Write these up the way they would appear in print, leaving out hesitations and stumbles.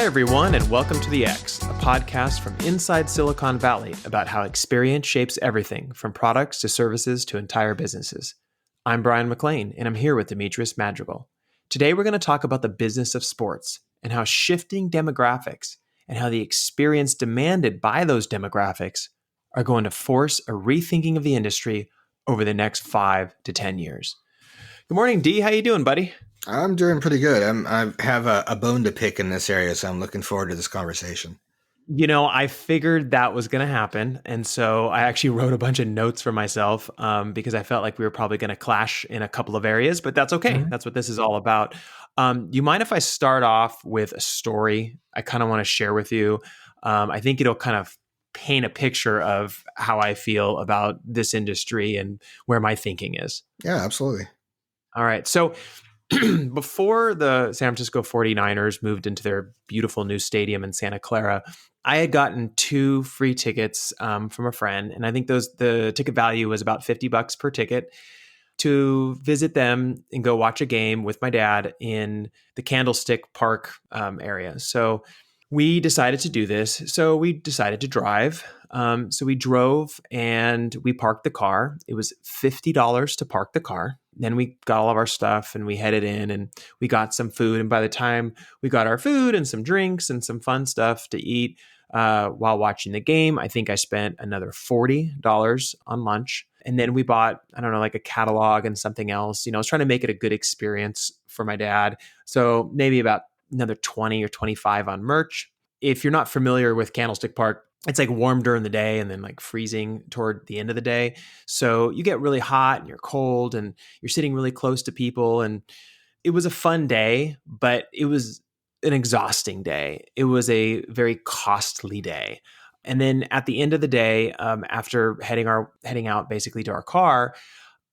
Hi, everyone, and welcome to The X, a podcast from inside Silicon Valley about how experience shapes everything from products to services to entire businesses. I'm Brian McLean, and I'm here with Demetrius Madrigal. Today, we're going to talk about the business of sports and how shifting demographics and how the experience demanded by those demographics are going to force a rethinking of the industry over the next 5 to 10 years. Good morning, D. How you doing, buddy? I'm doing pretty good. I have a bone to pick in this area, so I'm looking forward to this conversation. You know, I figured that was going to happen. And so I actually wrote a bunch of notes for myself because I felt like we were probably going to clash in a couple of areas, but that's okay. That's what this is all about. You mind if I start off with a story I kind of want to share with you? I think it'll kind of paint a picture of how I feel about this industry and where my thinking is. Yeah, absolutely. All right. So before the San Francisco 49ers moved into their beautiful new stadium in Santa Clara, I had gotten 2 free tickets from a friend. And I think the ticket value was about $50 per ticket to visit them and go watch a game with my dad in the Candlestick Park area. So we decided to do this. So we decided to drive. So we drove and we parked the car. It was $50 to park the car. Then we got all of our stuff and we headed in and we got some food. And by the time we got our food and some drinks and some fun stuff to eat while watching the game, I think I spent another $40 on lunch. And then we bought, I don't know, like a catalog and something else. You know, I was trying to make it a good experience for my dad. So maybe about another 20 or 25 on merch. If you're not familiar with Candlestick Park, it's like warm during the day and then like freezing toward the end of the day. So you get really hot and you're cold and you're sitting really close to people. And it was a fun day, but it was an exhausting day. It was a very costly day. And then at the end of the day, after heading out basically to our car,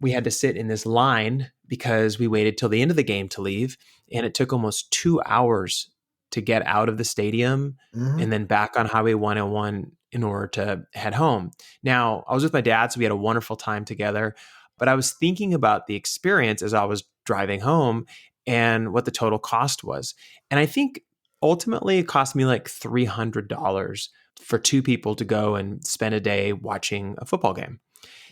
we had to sit in this line because we waited till the end of the game to leave. And it took almost 2 hours to get out of the stadium and then back on Highway 101 in order to head home. Now, I was with my dad, so we had a wonderful time together. But I was thinking about the experience as I was driving home and what the total cost was. And I think ultimately it cost me like $300 for 2 people to go and spend a day watching a football game.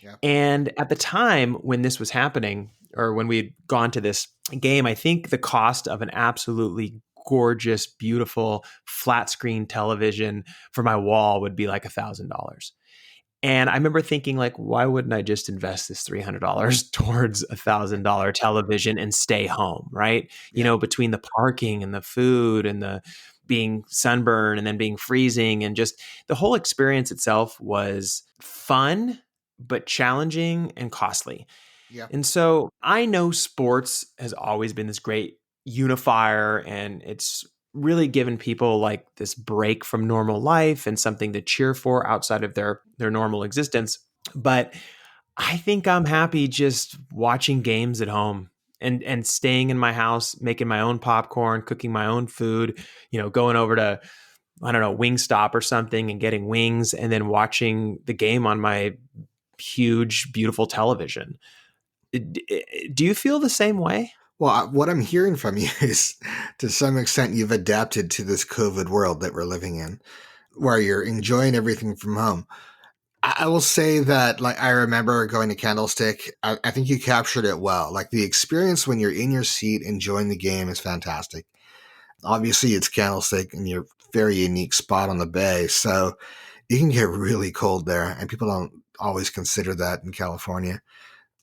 Yeah. And at the time when this was happening, or when we had gone to this game, I think the cost of an absolutely gorgeous, beautiful flat screen television for my wall would be like $1,000. And I remember thinking, like, why wouldn't I just invest this $300 towards a $1,000 television and stay home, right? Yeah. You know, between the parking and the food and the being sunburned and then being freezing, and just the whole experience itself was fun, but challenging and costly. Yeah. And so I know sports has always been this great unifier, and it's really given people like this break from normal life and something to cheer for outside of their normal existence. But I think I'm happy just watching games at home and staying in my house, making my own popcorn, cooking my own food, you know, going over to, I don't know, Wingstop or something and getting wings and then watching the game on my huge, beautiful television. Do you feel the same way? Well, what I'm hearing from you is, to some extent, you've adapted to this COVID world that we're living in, where you're enjoying everything from home. I will say that, like, I remember going to Candlestick. I think you captured it well. Like, the experience when you're in your seat enjoying the game is fantastic. Obviously, it's Candlestick and you're a very unique spot on the bay, so it can get really cold there, and people don't always consider that in California.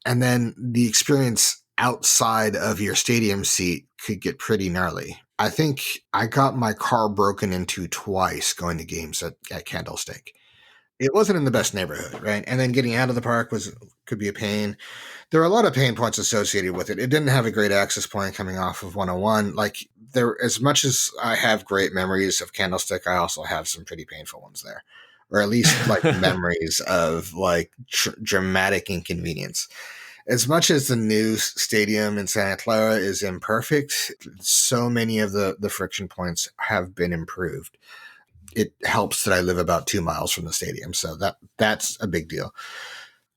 And then the experience outside of your stadium seat could get pretty gnarly. I think I got my car broken into twice going to games at Candlestick. It wasn't in the best neighborhood, right? And then getting out of the park could be a pain. There are a lot of pain points associated with it. It didn't have a great access point coming off of 101. Like, there, as much as I have great memories of Candlestick, I also have some pretty painful ones there, or at least like memories of like dramatic inconvenience. As much as the new stadium in Santa Clara is imperfect, so many of the friction points have been improved. It helps that I live about 2 miles from the stadium, so that's a big deal.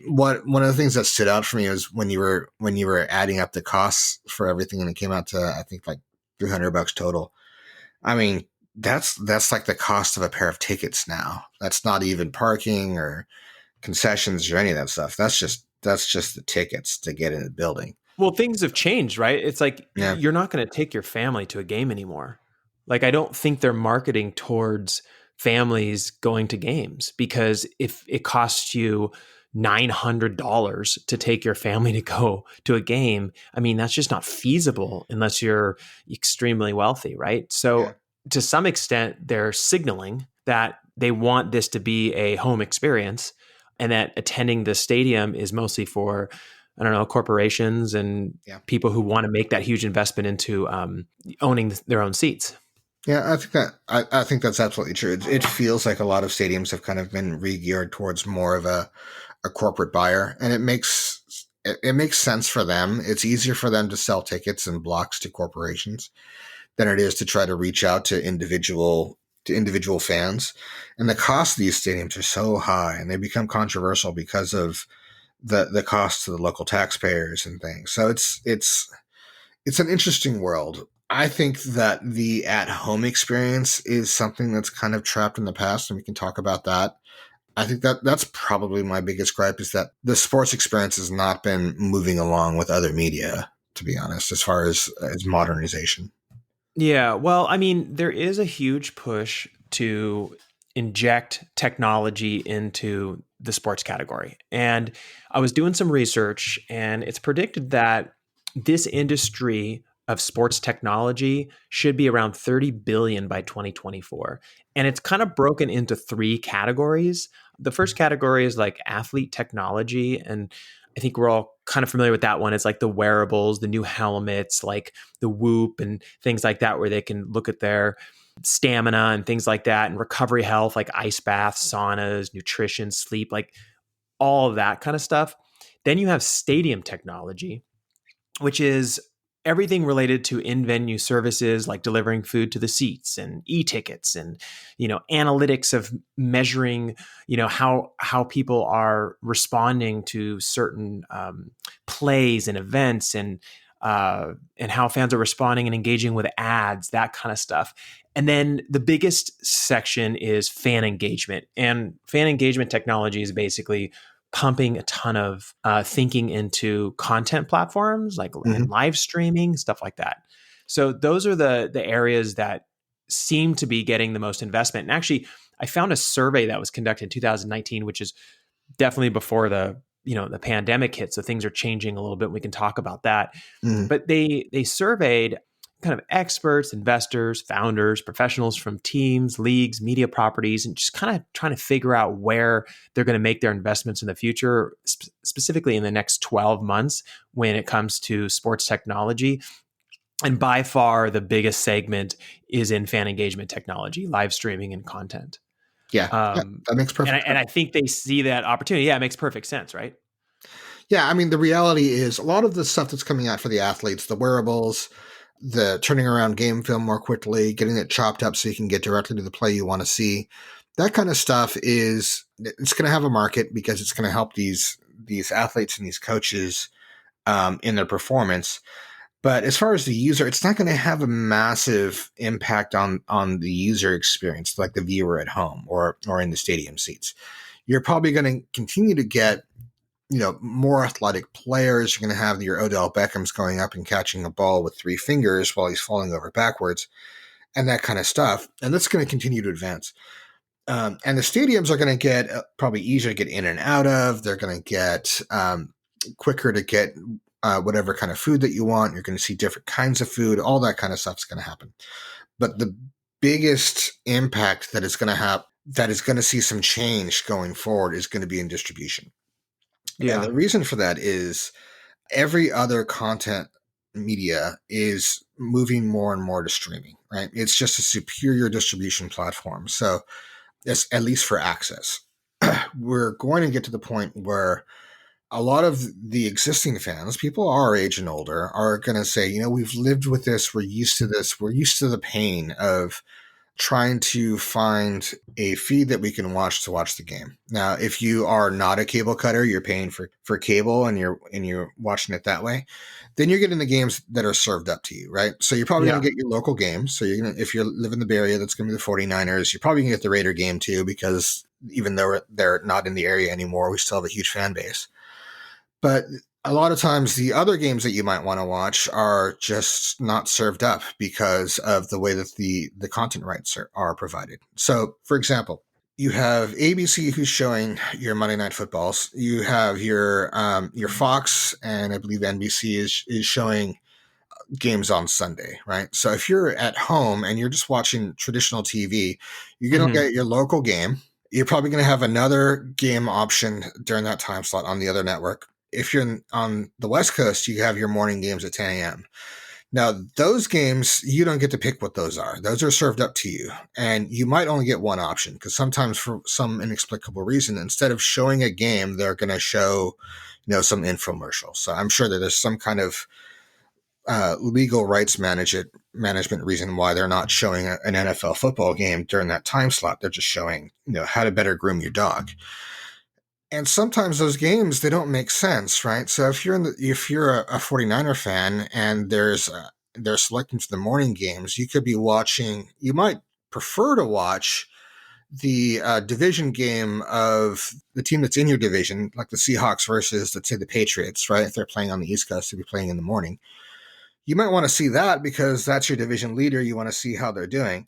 One of the things that stood out for me was when you were adding up the costs for everything, and it came out to, I think, like $300 total. I mean, that's like the cost of a pair of tickets now. That's not even parking or concessions or any of that stuff. That's just the tickets to get in the building. Well, things have changed, right? It's like Yeah, you're not going to take your family to a game anymore. Like, I don't think they're marketing towards families going to games, because if it costs you $900 to take your family to go to a game, I mean, that's just not feasible unless you're extremely wealthy, right? yeah, So, to some extent, they're signaling that they want this to be a home experience, and that attending the stadium is mostly for, I don't know, corporations and yeah. people who want to make that huge investment into owning their own seats. Yeah, I think that's absolutely true. It feels like a lot of stadiums have kind of been re-geared towards more of a corporate buyer, and it makes sense for them. It's easier for them to sell tickets and blocks to corporations than it is to try to reach out to individual fans. And the cost of these stadiums are so high, and they become controversial because of the cost to the local taxpayers and things. So it's an interesting world. I think that the at home experience is something that's kind of trapped in the past, and we can talk about that. I think that that's probably my biggest gripe, is that the sports experience has not been moving along with other media, to be honest, as far as modernization. Yeah, well, I mean, there is a huge push to inject technology into the sports category. And I was doing some research, and it's predicted that this industry of sports technology should be around 30 billion by 2024. And it's kind of broken into three categories. The first category is like athlete technology, and I think we're all kind of familiar with that one. It's like the wearables, the new helmets, like the Whoop and things like that, where they can look at their stamina and things like that, and recovery health, like ice baths, saunas, nutrition, sleep, like all of that kind of stuff. Then you have stadium technology, which is everything related to in-venue services like delivering food to the seats and e-tickets and, analytics of measuring, how people are responding to certain plays and events, and how fans are responding and engaging with ads, that kind of stuff. And then the biggest section is fan engagement. And fan engagement technology is basically pumping a ton of thinking into content platforms like and Hmm. live streaming, stuff like that. So those are the areas that seem to be getting the most investment. And actually, I found a survey that was conducted in 2019, which is definitely before the pandemic hit. So things are changing a little bit. We can talk about that. Hmm. But they surveyed kind of experts, investors, founders, professionals from teams, leagues, media properties, and just kind of trying to figure out where they're going to make their investments in the future, specifically in the next 12 months when it comes to sports technology. And by far, the biggest segment is in fan engagement technology, live streaming, and content. Yeah, yeah, Um, that makes and I, perfect and sense. I think they see that opportunity. Yeah, it makes perfect sense, right? Yeah, I mean, the reality is a lot of the stuff that's coming out for the athletes, the wearables, the turning around game film more quickly, getting it chopped up so you can get directly to the play you want to see. That kind of stuff it's going to have a market because it's going to help these athletes and these coaches in their performance. But as far as the user, it's not going to have a massive impact on the user experience, like the viewer at home or in the stadium seats. You're probably going to continue to get more athletic players. You're going to have your Odell Beckhams going up and catching a ball with three fingers while he's falling over backwards and that kind of stuff. And that's going to continue to advance. And the stadiums are going to get probably easier to get in and out of. They're going to get quicker to get whatever kind of food that you want. You're going to see different kinds of food. All that kind of stuff is going to happen. But the biggest impact that is going to have, that is going to see some change going forward, is going to be in distribution. And Yeah. the reason for that is every other content media is moving more and more to streaming, right? It's just a superior distribution platform. So it's at least for access. We're going to get to the point where a lot of the existing fans, people our age and older, are going to say, we've lived with this. We're used to this. We're used to the pain of trying to find a feed that we can watch the game. Now, if you are not a cable cutter, you're paying for cable and you're watching it that way, then you're getting the games that are served up to you, right? So you're probably going Yeah. to get your local games. So you're going to, if you live in the Bay Area, that's going to be the 49ers. You're probably going to get the Raider game too, because even though they're not in the area anymore, we still have a huge fan base. But a lot of times the other games that you might want to watch are just not served up because of the way that the content rights are provided. So, for example, you have ABC who's showing your Monday Night Footballs. You have your Fox, and I believe NBC is showing games on Sunday, right? So if you're at home and you're just watching traditional TV, you're going to Hmm. get your local game. You're probably going to have another game option during that time slot on the other network. If you're on the West Coast, you have your morning games at 10 a.m. Now, those games, you don't get to pick what those are. Those are served up to you. And you might only get one option because sometimes, for some inexplicable reason, instead of showing a game, they're going to show, some infomercial. So I'm sure that there's some kind of legal rights management reason why they're not showing an NFL football game during that time slot. They're just showing, how to better groom your dog. And sometimes those games, they don't make sense, right? So if you're a 49er fan and they're selecting for the morning games, you could be watching. You might prefer to watch the division game of the team that's in your division, like the Seahawks versus, let's say, the Patriots, right? If they're playing on the East Coast, they'll be playing in the morning. You might want to see that because that's your division leader. You want to see how they're doing.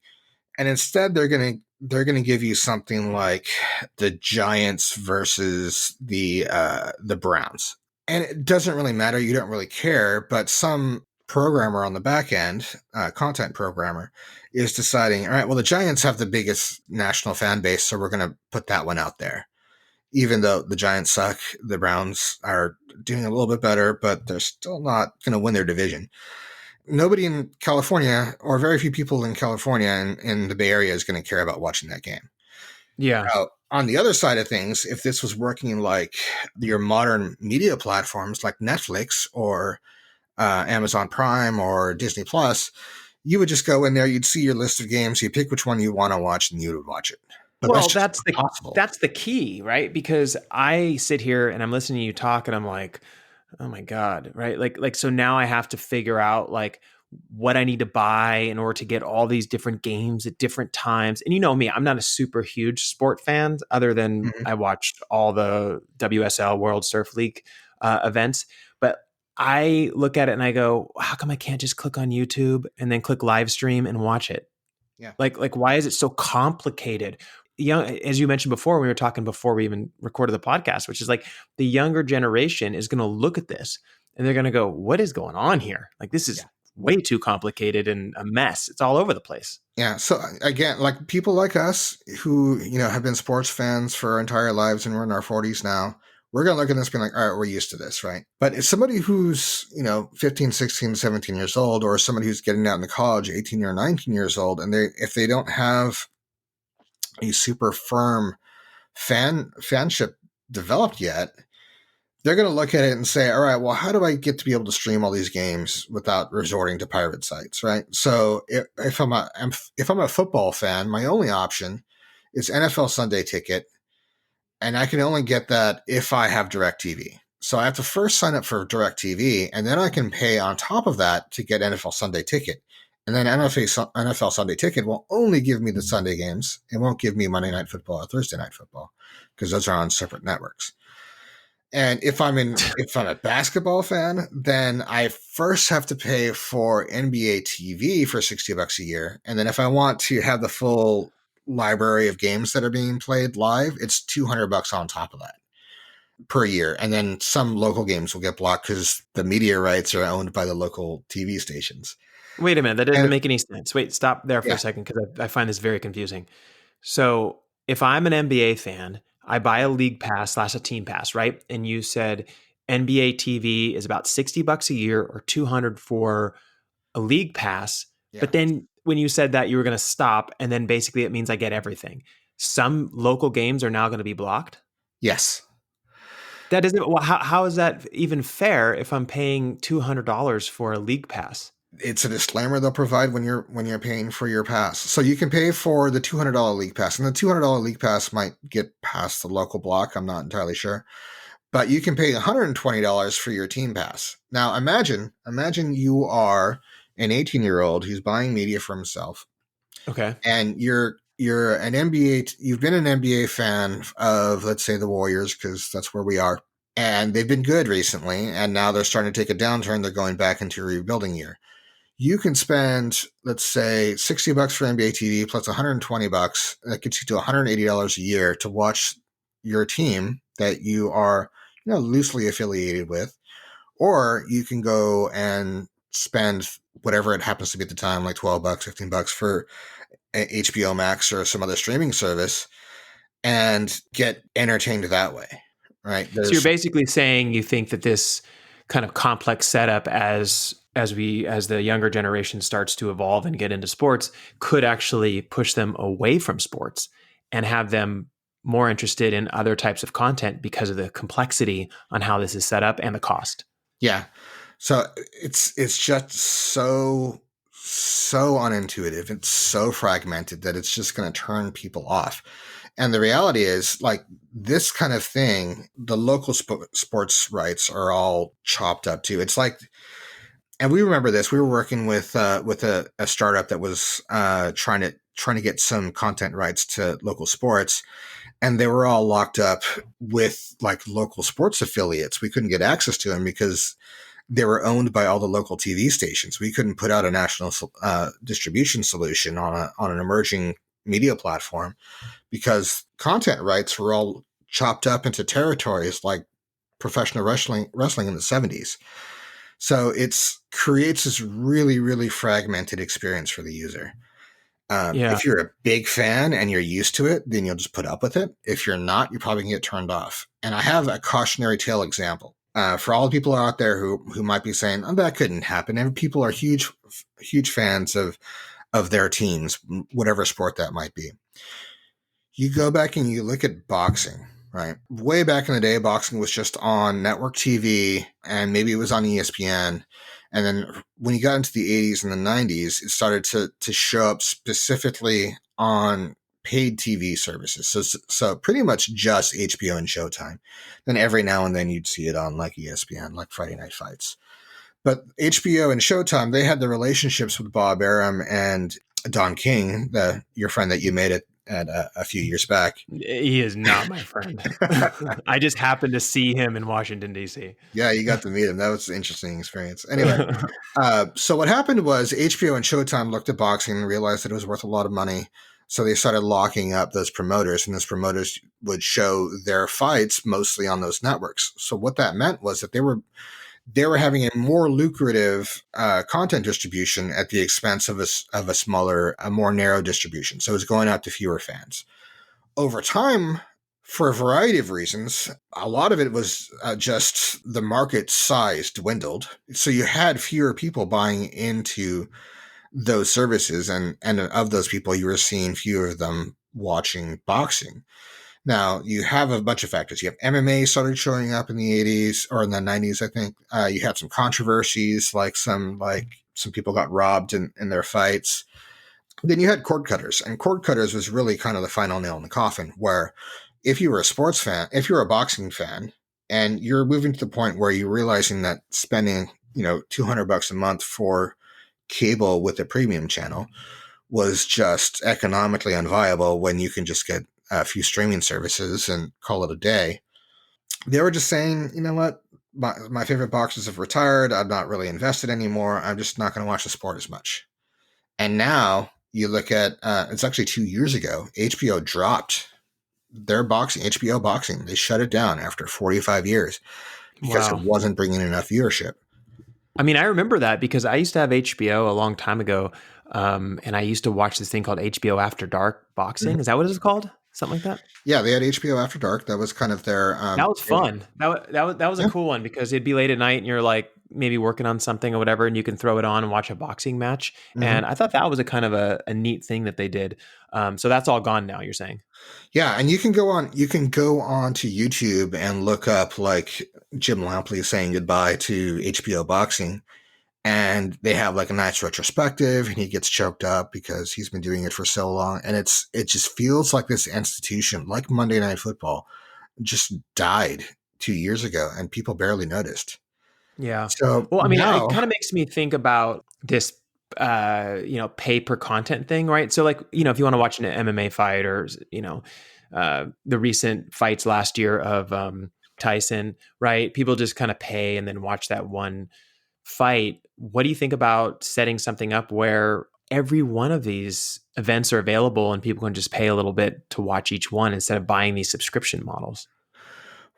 And instead they're gonna give you something like the Giants versus the Browns. And it doesn't really matter, you don't really care, but some programmer on the back end, content programmer, is deciding, all right, well, the Giants have the biggest national fan base, so we're gonna put that one out there. Even though the Giants suck, the Browns are doing a little bit better, but they're still not gonna win their division. Nobody in California, or very few people in California and in the Bay Area, is going to care about watching that game. Yeah. Now, on the other side of things, if this was working like your modern media platforms like Netflix or Amazon Prime or Disney Plus, you would just go in there, you'd see your list of games, you pick which one you want to watch, and you would watch it. But that's Well, just not possible. that's the key, right? Because I sit here and I'm listening to you talk and I'm like, oh my God, right? Like so now I have to figure out like what I need to buy in order to get all these different games at different times. And you know me, I'm not a super huge sport fan other than Mhm. I watched all the WSL World Surf League events, but I look at it and I go, how come I can't just click on YouTube and then click live stream and watch it? Yeah. Like why is it so complicated? As you mentioned before, we were talking before we even recorded the podcast, which is like the younger generation is going to look at this and they're going to go, what is going on here? Like this is Yeah. way too complicated and a mess. It's all over the place. Yeah. So again, like people like us who, have been sports fans for our entire lives and we're in our 40s now, we're going to look at this being like, all right, we're used to this, right? But if somebody who's, 15, 16, 17 years old, or somebody who's getting out into college, 18 or 19 years old, and if they don't have a super firm fanship developed yet, they're going to look at it and say, all right, well, how do I get to be able to stream all these games without resorting to pirate sites, right? So if I'm a football fan, my only option is NFL Sunday Ticket, and I can only get that if I have DirecTV. So I have to first sign up for DirecTV, and then I can pay on top of that to get NFL Sunday Ticket. And then NFL Sunday Ticket will only give me the Sunday games. It won't give me Monday Night Football or Thursday Night Football because those are on separate networks. And if I'm a basketball fan, then I first have to pay for NBA TV for $60 a year. And then if I want to have the full library of games that are being played live, it's $200 on top of that per year. And then some local games will get blocked because the media rights are owned by the local TV stations. Wait a minute. That doesn't And make any sense. Wait, stop there for yeah, a second because I find this very confusing. So if I'm an NBA fan, I buy a league pass slash a team pass, right? And you said NBA TV is about $60 a year or 200 for a league pass. yeah, But then when you said that you were going to stop, and then basically it means I get everything. Some local games are now going to be blocked. yes. That isn't, well, how is that even fair if I'm paying $200 for a league pass? It's a disclaimer they'll provide when you're paying for your pass. So you can pay for the $200 league pass, and the $200 league pass might get past the local block. I'm not entirely sure, but you can pay $120 for your team pass. Now imagine you are an 18-year-old who's buying media for himself, Okay. and you're an NBA. You've been an NBA fan of, let's say, the Warriors, because that's where we are, and they've been good recently, and now they're starting to take a downturn. They're going back into a rebuilding year. You can spend, let's say, $60 for NBA TV plus $120. That gets you to $180 a year to watch your team that you are, loosely affiliated with. Or you can go and spend whatever it happens to be at the time, like $12, $15 for HBO Max or some other streaming service, and get entertained that way. Right? So you're There's basically saying you think that this kind of complex setup as the younger generation starts to evolve and get into sports could actually push them away from sports and have them more interested in other types of content because of the complexity on how this is set up and the cost. Yeah. So it's just so unintuitive. It's so fragmented that it's just going to turn people off. And the reality is, like, this kind of thing, the local sports rights are all chopped up too. It's like, and we remember this. We were working with a startup that was trying to get some content rights to local sports, and they were all locked up with like local sports affiliates. We couldn't get access to them because they were owned by all the local TV stations. We couldn't put out a national distribution solution on an emerging media platform because content rights were all chopped up into territories like professional wrestling in the 70s. So it's creates this really, really fragmented experience for the user. Yeah. If you're a big fan and you're used to it, then you'll just put up with it. If you're not, you're probably going to get turned off. And I have a cautionary tale example for all the people out there who might be saying, "Oh, that couldn't happen." And people are huge fans of their teams, whatever sport that might be. You go back and you look at boxing, right? Way back in the day, boxing was just on network TV and maybe it was on ESPN. And then when you got into the 80s and the 90s, it started to show up specifically on paid TV services. So pretty much just HBO and Showtime. Then every now and then you'd see it on like ESPN, like Friday Night Fights. But HBO and Showtime, they had the relationships with Bob Arum and Don King, your friend that you made it at a few years back. He is not my friend. I just happened to see him in Washington, D.C. Yeah, you got to meet him. That was an interesting experience. Anyway, so what happened was HBO and Showtime looked at boxing and realized that it was worth a lot of money. So they started locking up those promoters, and those promoters would show their fights mostly on those networks. So what that meant was that they were having a more lucrative content distribution at the expense of a smaller, a more narrow distribution. So it was going out to fewer fans. Over time, for a variety of reasons, a lot of it was just the market size dwindled. So you had fewer people buying into those services, and of those people, you were seeing fewer of them watching boxing. Now, you have a bunch of factors. You have MMA started showing up in the 80s or in the 90s, I think. You had some controversies, like some people got robbed in their fights. Then you had cord cutters, and cord cutters was really kind of the final nail in the coffin, where if you were a sports fan, if you're a boxing fan, and you're moving to the point where you're realizing that spending, $200 a month for cable with a premium channel was just economically unviable when you can just get a few streaming services and call it a day. They were just saying, you know what? My favorite boxers have retired. I'm not really invested anymore. I'm just not going to watch the sport as much. And now you look at, it's actually 2 years ago, HBO dropped their HBO boxing. They shut it down after 45 years because it Wow. wasn't bringing enough viewership. I mean, I remember that because I used to have HBO a long time ago, and I used to watch this thing called HBO After Dark Boxing. Is that what it's called? Something like that? Yeah, they had HBO After Dark. That was kind of their. That was fun. That was a cool one because it'd be late at night and you're like maybe working on something or whatever, and you can throw it on and watch a boxing match. Mhm. And I thought that was a kind of a neat thing that they did. So that's all gone now, you're saying? Yeah, and you can go on to YouTube and look up like Jim Lampley saying goodbye to HBO boxing, and they have like a nice retrospective, and he gets choked up because he's been doing it for so long. And it just feels like this institution, like Monday Night Football, just died 2 years ago, and people barely noticed. Yeah. So Well, I mean, it now, kind of makes me think about this, pay per content thing, right? So, like, if you want to watch an MMA fight or, the recent fights last year of Tyson, right? People just kind of pay and then watch that one fight. What do you think about setting something up where every one of these events are available and people can just pay a little bit to watch each one instead of buying these subscription models?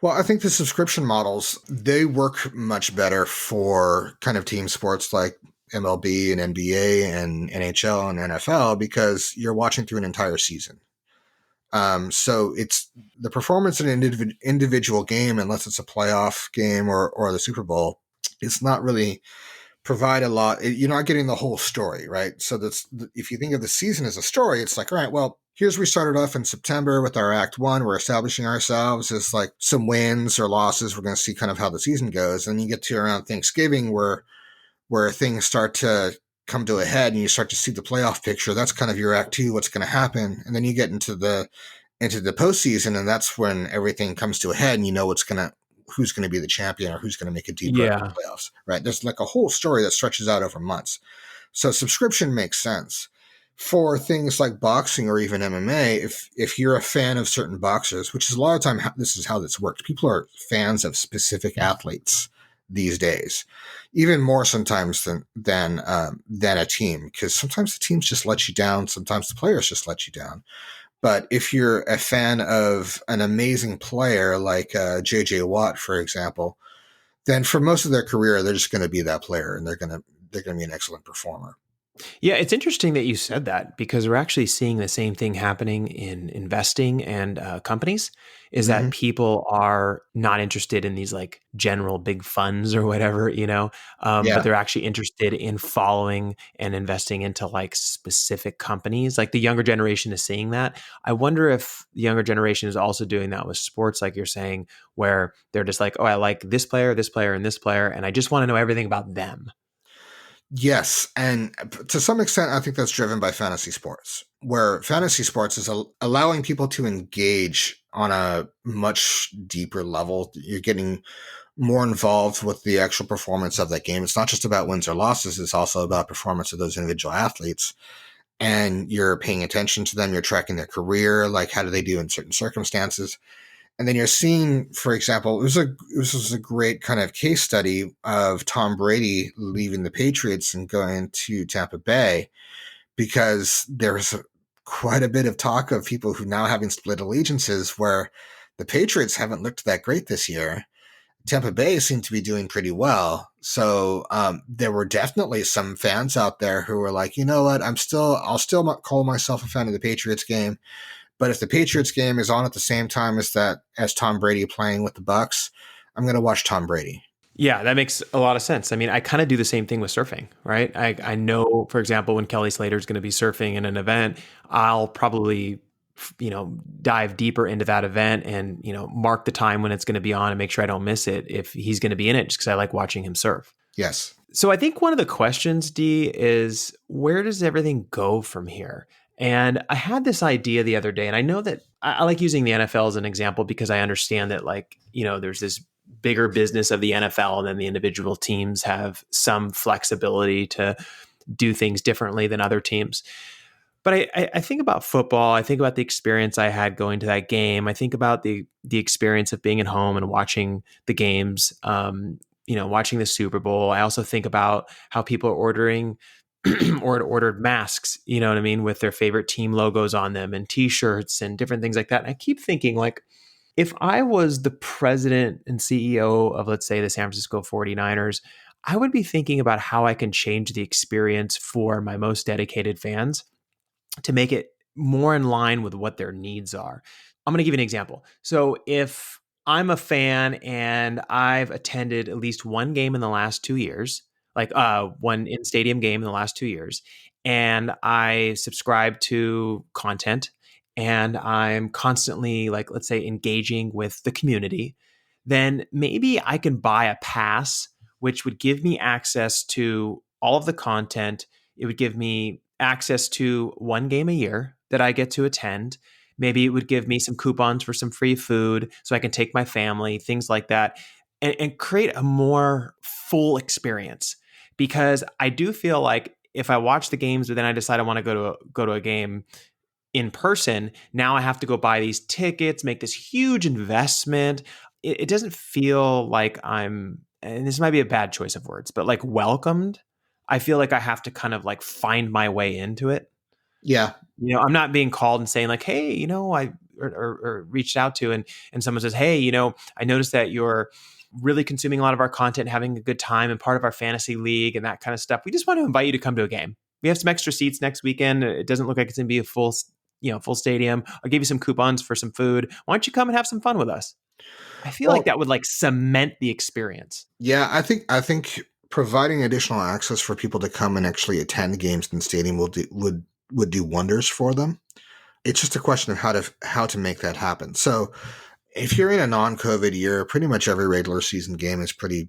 well, I think the subscription models, they work much better for kind of team sports like MLB and NBA and NHL and NFL because you're watching through an entire season. So it's the performance in an individual game, unless it's a playoff game or the Super Bowl, it's not really provide a lot. You're not getting the whole story, right? So that's, if you think of the season as a story, it's like, all right, well, here's we started off in September with our Act One. We're establishing ourselves as like some wins or losses. We're going to see kind of how the season goes. And you get to around Thanksgiving where things start to come to a head and you start to see the playoff picture. That's kind of your Act Two, what's going to happen. And then you get into the postseason, and that's when everything comes to a head, and you know who's going to be the champion or who's going to make a deep run in Yeah. the playoffs. Right? There's like a whole story that stretches out over months. So subscription makes sense for things like boxing or even MMA. If you're a fan of certain boxers, which is a lot of time, this is how this works. People are fans of specific athletes these days, even more sometimes than a team, because sometimes the teams just let you down. Sometimes the players just let you down. But if you're a fan of an amazing player like J.J. Watt, for example, then for most of their career, they're just going to be that player, and they're going to be an excellent performer. Yeah, it's interesting that you said that because we're actually seeing the same thing happening in investing and companies. Is Hmm. that people are not interested in these like general big funds or whatever, but Yeah. they're actually interested in following and investing into like specific companies. Like the younger generation is seeing that. I wonder if the younger generation is also doing that with sports, like you're saying, where they're just like, oh, I like this player, and this player, and I just want to know everything about them. Yes, and to some extent, I think that's driven by fantasy sports, where fantasy sports is allowing people to engage on a much deeper level. You're getting more involved with the actual performance of that game. It's not just about wins or losses; it's also about performance of those individual athletes. And you're paying attention to them. You're tracking their career, like how do they do in certain circumstances. And then you're seeing, for example, this was a great kind of case study of Tom Brady leaving the Patriots and going to Tampa Bay because there's quite a bit of talk of people who now having split allegiances where the Patriots haven't looked that great this year. Tampa Bay seemed to be doing pretty well. So there were definitely some fans out there who were like, you know what, I'll still call myself a fan of the Patriots game, but if the Patriots game is on at the same time as Tom Brady playing with the Bucks, I'm going to watch Tom Brady. Yeah, that makes a lot of sense. I mean, I kind of do the same thing with surfing, right? I know, for example, when Kelly Slater is going to be surfing in an event, I'll probably, dive deeper into that event and, mark the time when it's going to be on and make sure I don't miss it if he's going to be in it, just because I like watching him surf. Yes. So I think one of the questions, D, is where does everything go from here? And I had this idea the other day, and I know that I like using the NFL as an example because I understand that, like, there's this bigger business of the NFL, and then the individual teams have some flexibility to do things differently than other teams. But I think about football. I think about the experience I had going to that game. I think about the experience of being at home and watching the games. Watching the Super Bowl. I also think about how people are ordering or ordered masks, you know what I mean, with their favorite team logos on them and t-shirts and different things like that. And I keep thinking, like, if I was the president and CEO of, let's say, the San Francisco 49ers, I would be thinking about how I can change the experience for my most dedicated fans to make it more in line with what their needs are. I'm going to give you an example. So if I'm a fan and I've attended at least one game in the last 2 years, like one in stadium game in the last 2 years, and I subscribe to content and I'm constantly, like, let's say, engaging with the community, then maybe I can buy a pass which would give me access to all of the content. It would give me access to one game a year that I get to attend. Maybe it would give me some coupons for some free food so I can take my family, things like that, and create a more full experience. Because I do feel like if I watch the games, but then I decide I want to go to a game in person, now I have to go buy these tickets, make this huge investment. It doesn't feel like I'm, and this might be a bad choice of words, but like welcomed. I feel like I have to kind of like find my way into it. Yeah. I'm not being called and saying like, hey, I or reached out to and someone says, hey, I noticed that you're really consuming a lot of our content, having a good time and part of our fantasy league and that kind of stuff. We just want to invite you to come to a game. We have some extra seats next weekend. It doesn't look like it's going to be a full stadium. I'll give you some coupons for some food. Why don't you come and have some fun with us? I feel like Well, that would like cement the experience. yeah, I think providing additional access for people to come and actually attend games in the stadium would do wonders for them. It's just a question of how to make that happen. So if you're in a non-COVID year, pretty much every regular season game is pretty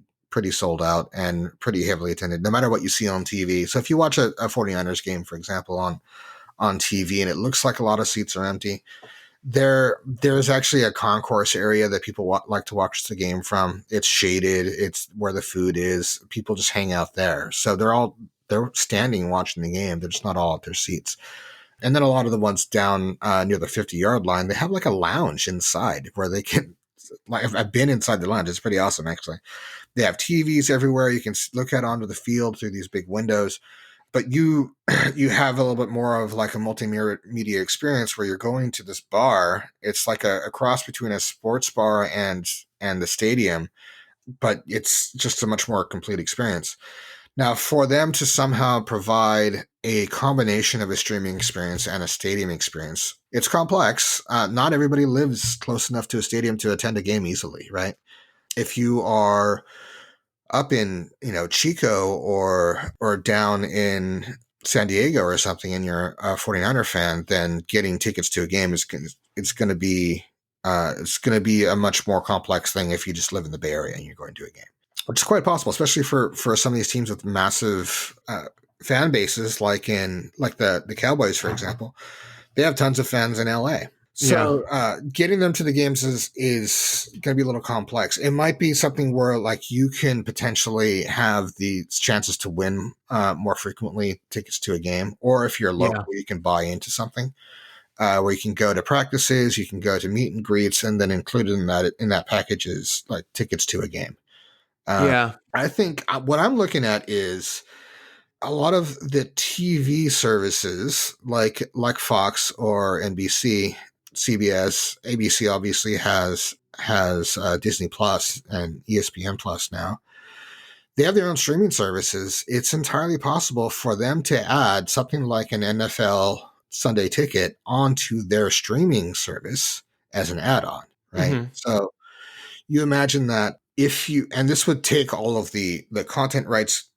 sold out and pretty heavily attended, no matter what you see on TV. So if you watch a 49ers game, for example, on TV, and it looks like a lot of seats are empty, there's actually a concourse area that people like to watch the game from. It's shaded. It's where the food is. People just hang out there. So they're standing watching the game. They're just not all at their seats. And then a lot of the ones down near the 50-yard line, they have like a lounge inside where they can. Like I've been inside the lounge. It's pretty awesome, actually. They have TVs everywhere. You can look out onto the field through these big windows. But you have a little bit more of like a multimedia experience where you're going to this bar. It's like a cross between a sports bar and the stadium, but it's just a much more complete experience. Now, for them to somehow provide a combination of a streaming experience and a stadium experience, it's complex. Not everybody lives close enough to a stadium to attend a game easily, right? If you are up in Chico or down in San Diego or something, and you're a 49er fan, then getting tickets to a game is going to be a much more complex thing if you just live in the Bay Area and you're going to a game, which is quite possible, especially for some of these teams with massive fan bases, like the Cowboys, for example. They have tons of fans in LA. So getting them to the games is going to be a little complex. It might be something where like you can potentially have the chances to win more frequently tickets to a game, or if you're local, you can buy into something where you can go to practices, you can go to meet and greets, and then included in that package is like tickets to a game. I think what I'm looking at is a lot of the TV services like Fox or NBC, CBS, ABC obviously has Disney Plus and ESPN Plus now. They have their own streaming services. It's entirely possible for them to add something like an NFL Sunday Ticket onto their streaming service as an add-on, right? Mm-hmm. So you imagine that and this would take all of the content rights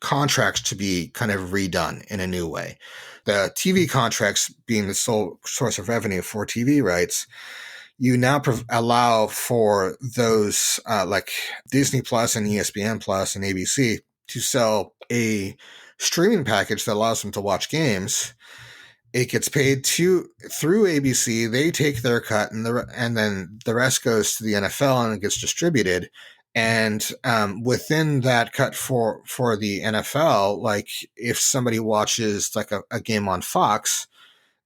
contracts to be kind of redone in a new way. The TV contracts being the sole source of revenue for TV rights, you now allow for those like Disney Plus and ESPN Plus and ABC to sell a streaming package that allows them to watch games. It gets paid through ABC. They take their cut, and then the rest goes to the NFL and it gets distributed. And within that cut for the NFL, like if somebody watches like a game on Fox,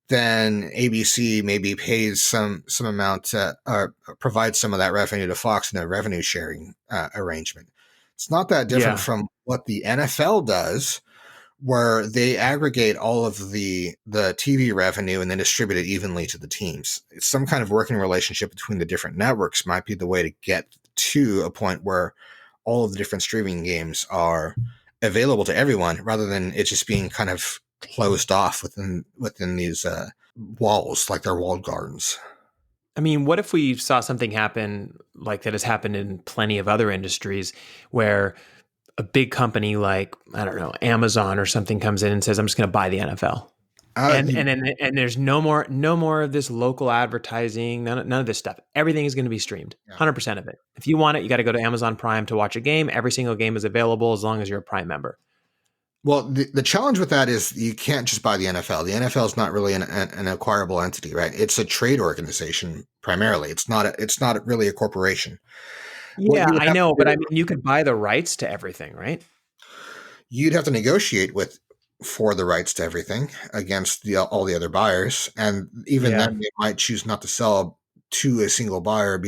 then ABC maybe pays some amount or provides some of that revenue to Fox in a revenue sharing arrangement. It's not that different from what the NFL does, where they aggregate all of the TV revenue and then distribute it evenly to the teams. It's some kind of working relationship between the different networks might be the way to get to a point where all of the different streaming games are available to everyone, rather than it just being kind of closed off within these walls, like they're walled gardens. I mean, what if we saw something happen like that has happened in plenty of other industries, where a big company like, I don't know, Amazon or something comes in and says, I'm just going to buy the NFL. Uh, And and there's no more of this local advertising, none of this stuff. Everything is going to be streamed, yeah. 100% of it. If you want it, you got to go to Amazon Prime to watch a game. Every single game is available as long as you're a Prime member. Well, the challenge with that is you can't just buy the NFL. The NFL is not really an acquirable entity, right? It's a trade organization primarily. It's not really a corporation. What Yeah, you would I have to know, but I do, mean, you could buy the rights to everything, right? you'd have to negotiate with for the rights to everything against all the other buyers, and even Yeah. then, they might choose not to sell to a single buyer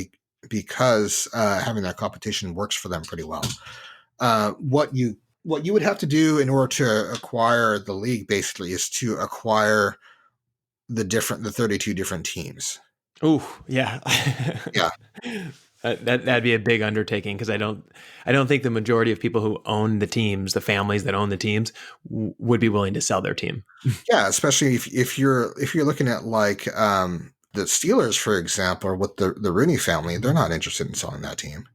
because having that competition works for them pretty well. What you would have to do in order to acquire the league basically is to acquire the 32 different teams. Ooh, yeah. Yeah. That'd be a big undertaking because I don't think the majority of people who own the teams, the families that own the teams, would be willing to sell their team. Yeah, especially if you're looking at like the Steelers, for example, or with the Rooney family, they're not interested in selling that team.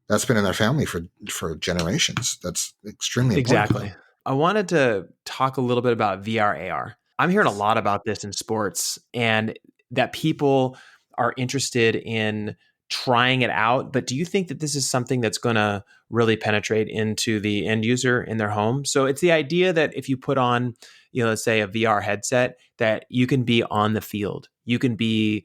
That's been in their family for generations. That's extremely important to them. Exactly. I wanted to talk a little bit about VR AR. I'm hearing a lot about this in sports and that people are interested in trying it out. But do you think that this is something that's going to really penetrate into the end user in their home? So it's the idea that if you put on, let's say a VR headset, that you can be on the field, you can be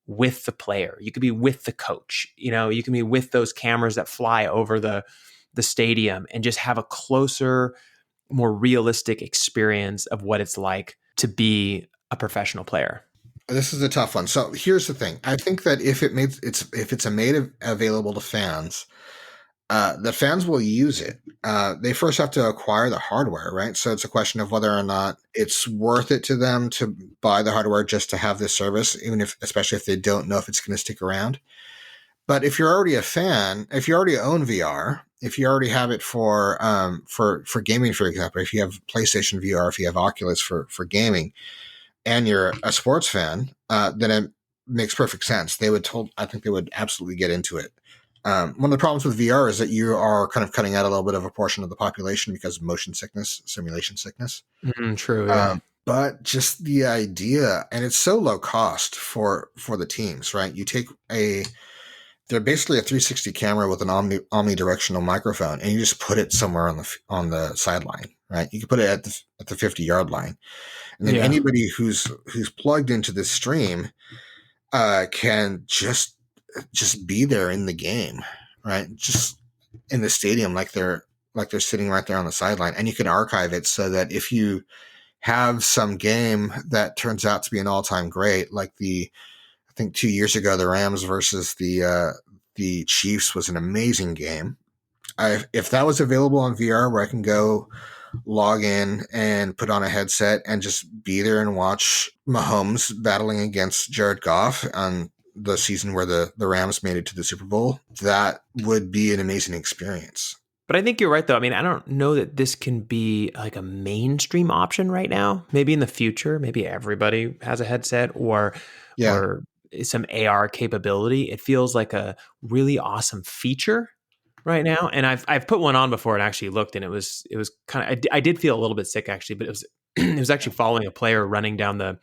with the player, you could be with the coach, you can be with those cameras that fly over the stadium and just have a closer, more realistic experience of what it's like to be a professional player. This is a tough one. So here's the thing. I think that if it's a made available to fans, the fans will use it. They first have to acquire the hardware, right? So it's a question of whether or not it's worth it to them to buy the hardware just to have this service, especially if they don't know if it's going to stick around. But if you're already a fan, if you already own VR, if you already have it for gaming, for example, if you have PlayStation VR, if you have Oculus for gaming, and you're a sports fan, then it makes perfect sense. I think they would absolutely get into it. One of the problems with VR is that you are kind of cutting out a little bit of a portion of the population because of motion sickness, simulation sickness. True, yeah. But just the idea, and it's so low cost for the teams, right? They're basically a 360 camera with an omnidirectional microphone, and you just put it somewhere on the sideline, right? You can put it at the 50-yard line, and then Yeah. anybody who's plugged into this stream can just be there in the game, right? Just in the stadium, like they're sitting right there on the sideline, and you can archive it so that if you have some game that turns out to be an all-time great, like I think 2 years ago, the Rams versus the Chiefs was an amazing game. If that was available on VR, where I can go log in and put on a headset and just be there and watch Mahomes battling against Jared Goff on the season where the Rams made it to the Super Bowl, that would be an amazing experience. But I think you're right, though. I mean, I don't know that this can be like a mainstream option right now. Maybe in the future, maybe everybody has a headset Yeah. or some AR capability. It feels like a really awesome feature right now. And I've put one on before and actually looked, and it was kind of I did feel a little bit sick actually, but it was it was actually following a player running down the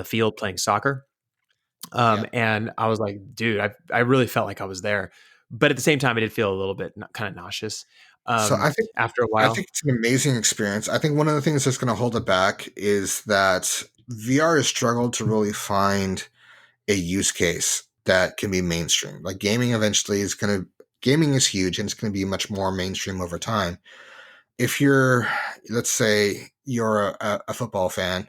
field playing soccer. Yeah. And I was like, dude, I really felt like I was there. But at the same time, I did feel a little bit kind of nauseous So after a I while. think it's an amazing experience. I think one of the things that's going to hold it back is that VR has struggled to really find a use case that can be mainstream. Like gaming is huge and it's going to be much more mainstream over time. If let's say you're a football fan,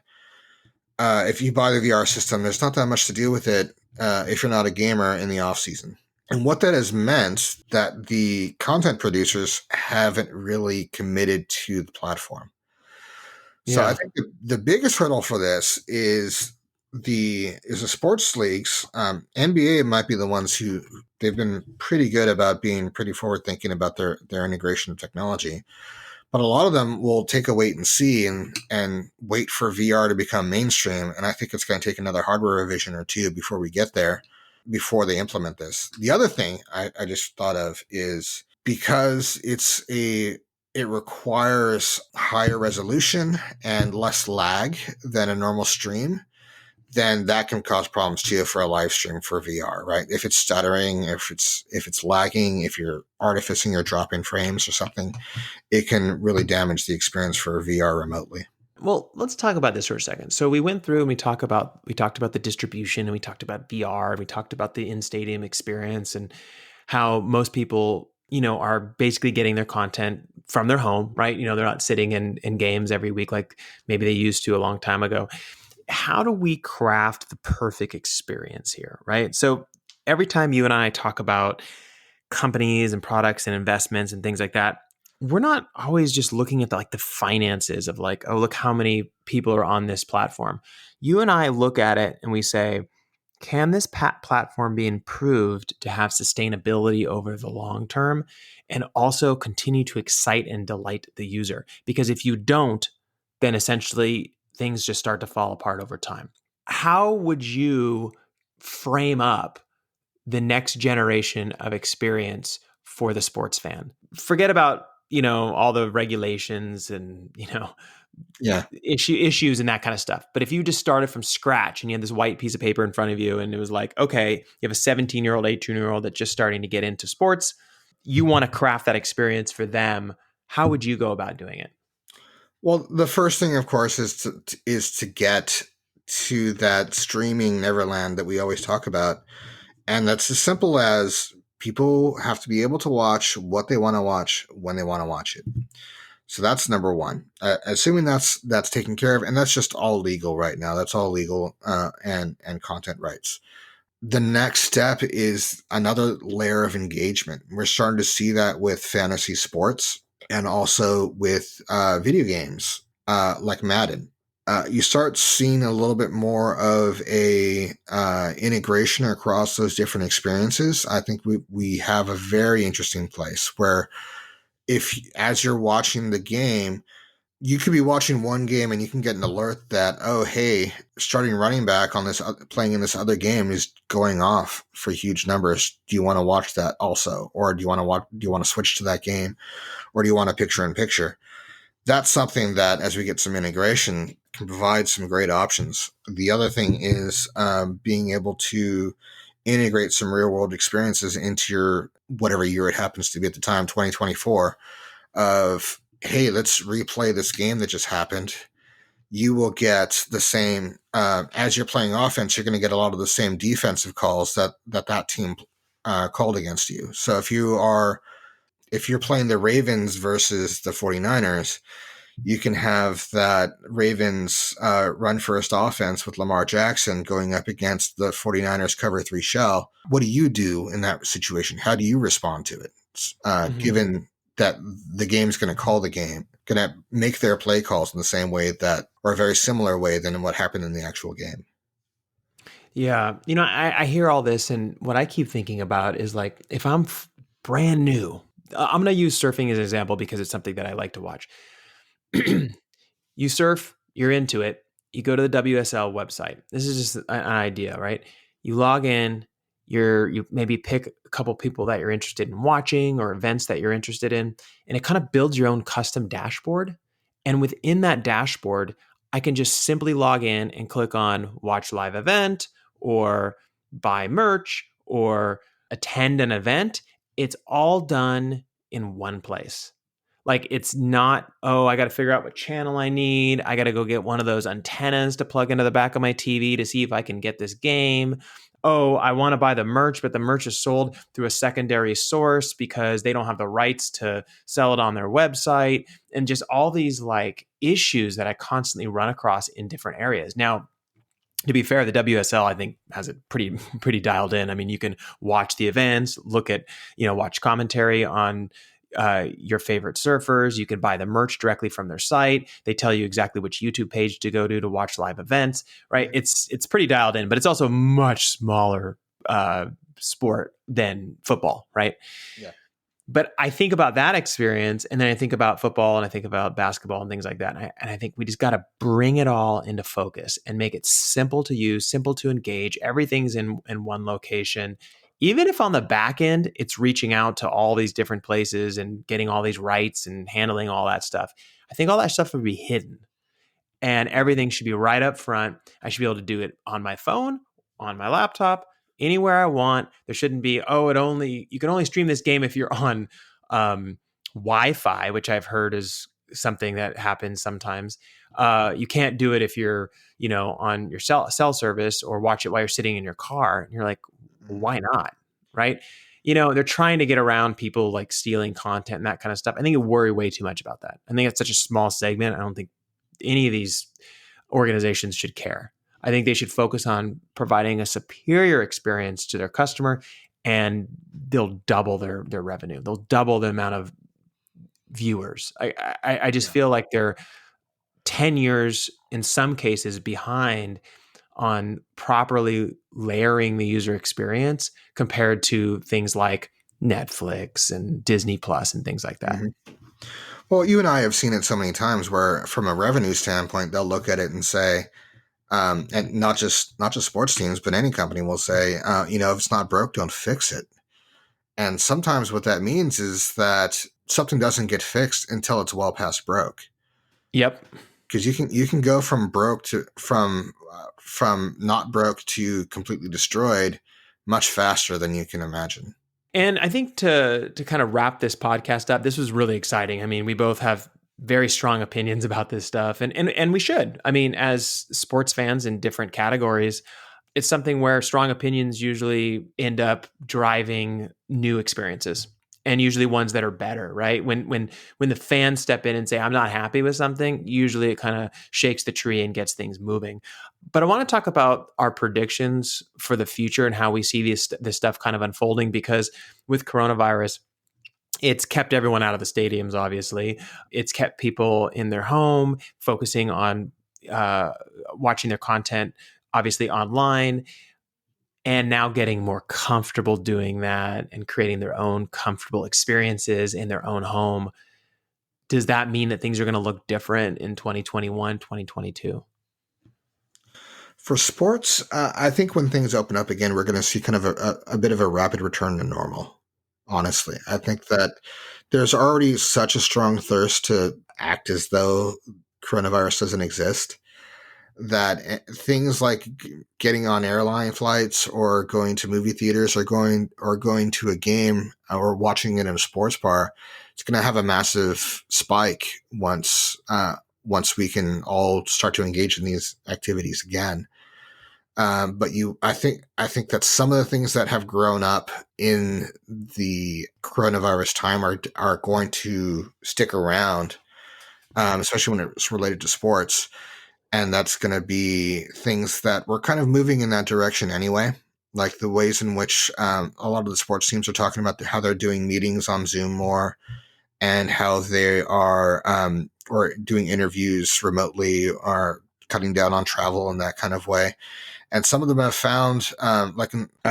if you buy the VR system, there's not that much to do with it if you're not a gamer in the off season. And what that has meant that the content producers haven't really committed to the platform. So I Yeah. think the biggest hurdle for this is the sports leagues. NBA might be the ones who they've been pretty good about being pretty forward thinking about their integration of technology. But a lot of them will take a wait and see and wait for VR to become mainstream. And I think it's going to take another hardware revision or two before we get there, before they implement this. The other thing I just thought of is because it's a it requires higher resolution and less lag than a normal stream, then that can cause problems too for a live stream for VR, right? If it's stuttering, if it's lagging, if you're artificing or dropping frames or something, it can really damage the experience for VR remotely. Well, let's talk about this for a second. So we went through and we talked about the distribution and we talked about VR and we talked about the in-stadium experience and how most people, are basically getting their content from their home, right? They're not sitting in games every week like maybe they used to a long time ago. How do we craft the perfect experience here, right? So every time you and I talk about companies and products and investments and things like that, we're not always just looking at the finances of like, oh, look how many people are on this platform. You and I look at it and we say, can this platform be improved to have sustainability over the long term and also continue to excite and delight the user? Because if you don't, then essentially things just start to fall apart over time. How would you frame up the next generation of experience for the sports fan? Forget about, all the regulations and, Yeah. issues and that kind of stuff. But if you just started from scratch and you had this white piece of paper in front of you and it was like, okay, you have a 17-year-old, 18-year-old that's just starting to get into sports, you want to craft that experience for them. How would you go about doing it? Well, the first thing, of course, is to get to that streaming neverland that we always talk about, and that's as simple as people have to be able to watch what they want to watch when they want to watch it. So that's number one. Assuming that's taken care of, and that's just all legal right now. That's all legal and content rights. The next step is another layer of engagement. We're starting to see that with fantasy sports and also with video games like Madden. You start seeing a little bit more of a integration across those different experiences. I think we have a very interesting place where if as you're watching the game, you could be watching one game and you can get an alert that, oh, hey, starting running back on this playing in this other game is going off for huge numbers. Do you want to watch that also, or do you want to switch to that game, or do you want a picture in picture? That's something that, as we get some integration, can provide some great options. The other thing is being able to integrate some real world experiences into your whatever year it happens to be at the time, 2024, of, hey, let's replay this game that just happened. You will get the same, as you're playing offense, you're going to get a lot of the same defensive calls that team called against you. So if you're playing the Ravens versus the 49ers, you can have that Ravens run first offense with Lamar Jackson going up against the 49ers cover three shell. What do you do in that situation? How do you respond to it? Given that the game's going to call the game, going to make their play calls in the same way that, or a very similar way than what happened in the actual game. Yeah. I hear all this, and what I keep thinking about is like, if I'm brand new, I'm going to use surfing as an example because it's something that I like to watch. You surf, you're into it. You go to the WSL website. This is just an idea, right? You log in, you maybe pick a couple people that you're interested in watching or events that you're interested in, and it kind of builds your own custom dashboard. And within that dashboard, I can just simply log in and click on watch live event or buy merch or attend an event. It's all done in one place. Like, it's not, oh, I got to figure out what channel I need. I got to go get one of those antennas to plug into the back of my TV to see if I can get this game. Oh, I want to buy the merch, but the merch is sold through a secondary source because they don't have the rights to sell it on their website. And just all these like issues that I constantly run across in different areas. Now, to be fair, the WSL, I think, has it pretty dialed in. I mean, you can watch the events, look at, watch commentary on your favorite surfers. You can buy the merch directly from their site. They tell you exactly which YouTube page to go to watch live events, right? It's pretty dialed in, but it's also a much smaller sport than football, right? Yeah. But I think about that experience, and then I think about football, and I think about basketball and things like that. And I think we just got to bring it all into focus and make it simple to use, simple to engage. Everything's in one location. even if on the back end it's reaching out to all these different places and getting all these rights and handling all that stuff, I think all that stuff would be hidden and everything should be right up front. I should be able to do it on my phone, on my laptop, anywhere I want. There shouldn't be, oh, you can only stream this game if you're on Wi-Fi, which I've heard is something that happens sometimes. You can't do it if you're, on your cell service, or watch it while you're sitting in your car. And you're like, why not? Right? They're trying to get around people like stealing content and that kind of stuff. I think you worry way too much about that. I think it's such a small segment. I don't think any of these organizations should care. I think they should focus on providing a superior experience to their customer, and they'll double their revenue. They'll double the amount of viewers. I just feel like they're 10 years in some cases behind on properly layering the user experience compared to things like Netflix and Disney Plus and things like that. Mm-hmm. Well, you and I have seen it so many times where, from a revenue standpoint, they'll look at it and say, and not just sports teams, but any company will say, if it's not broke, don't fix it. And sometimes what that means is that something doesn't get fixed until it's well past broke. Yep. Because you can go from not broke to completely destroyed much faster than you can imagine. And I think to kind of wrap this podcast up, this was really exciting. I mean, we both have very strong opinions about this stuff, and we should. I mean, as sports fans in different categories, it's something where strong opinions usually end up driving new experiences, and usually ones that are better, right? When the fans step in and say, I'm not happy with something, usually it kind of shakes the tree and gets things moving. But I want to talk about our predictions for the future and how we see this stuff kind of unfolding, because with coronavirus, it's kept everyone out of the stadiums, obviously. It's kept people in their home, focusing on watching their content, obviously online, and now getting more comfortable doing that and creating their own comfortable experiences in their own home. Does that mean that things are going to look different in 2021, 2022? For sports, I think when things open up again, we're going to see kind of a bit of a rapid return to normal. Honestly, I think that there's already such a strong thirst to act as though coronavirus doesn't exist, that things like getting on airline flights or going to movie theaters or going to a game or watching it in a sports bar, it's going to have a massive spike once we can all start to engage in these activities again. But I think that some of the things that have grown up in the coronavirus time are going to stick around, especially when it's related to sports. And that's going to be things that we're kind of moving in that direction anyway, like the ways in which a lot of the sports teams are talking about how they're doing meetings on Zoom more, and how they are or doing interviews remotely, or cutting down on travel in that kind of way. And some of them have found,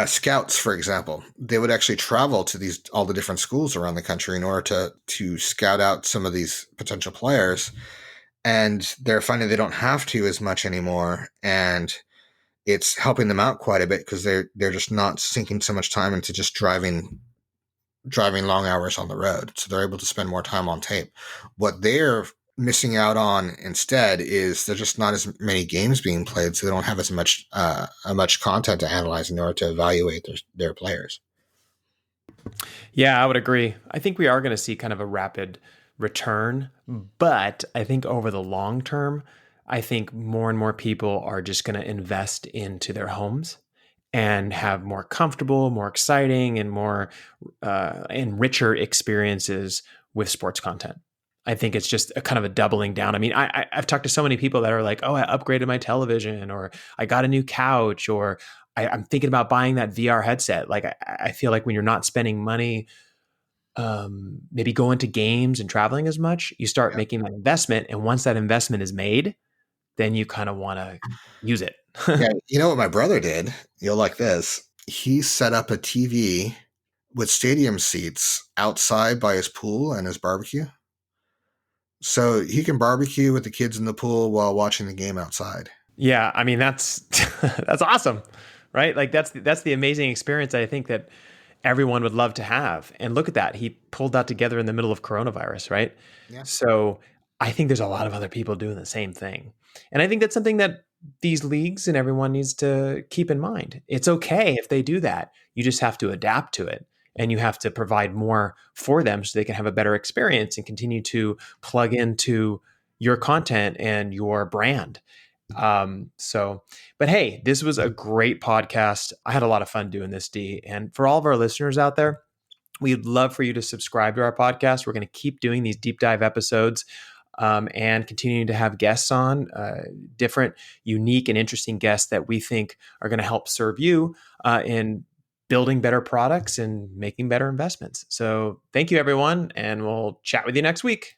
scouts, for example, they would actually travel to all the different schools around the country in order to scout out some of these potential players. And they're finding they don't have to as much anymore. And it's helping them out quite a bit, because they're just not sinking so much time into just driving long hours on the road. So they're able to spend more time on tape. What they're missing out on instead is there's just not as many games being played, so they don't have as much content to analyze in order to evaluate their players. Yeah, I would agree. I think we are going to see kind of a rapid return, but I think over the long term, I think more and more people are just going to invest into their homes and have more comfortable, more exciting, and more and richer experiences with sports content. I think it's just a kind of a doubling down. I mean, I've talked to so many people that are like, oh, I upgraded my television, or I got a new couch, or I'm thinking about buying that VR headset. Like, I feel like when you're not spending money, maybe going to games and traveling as much, you start making that investment. And once that investment is made, then you kind of want to use it. Yeah, you know what my brother did? You'll like this. He set up a TV with stadium seats outside by his pool and his barbecue. So he can barbecue with the kids in the pool while watching the game outside. Yeah, I mean, that's that's awesome. right? Like that's the amazing experience I think that everyone would love to have. And look at that. He pulled that together in the middle of coronavirus, right? Yeah. So I think there's a lot of other people doing the same thing. And I think that's something that these leagues and everyone needs to keep in mind. It's okay if they do that. You just have to adapt to it and you have to provide more for them so they can have a better experience and continue to plug into your content and your brand. But hey, this was a great podcast. I had a lot of fun doing this, D. And for all of our listeners out there, we'd love for you to subscribe to our podcast. We're going to keep doing these deep dive episodes and continuing to have guests on, different, unique, and interesting guests that we think are going to help serve you in building better products and making better investments. So thank you, everyone, and we'll chat with you next week.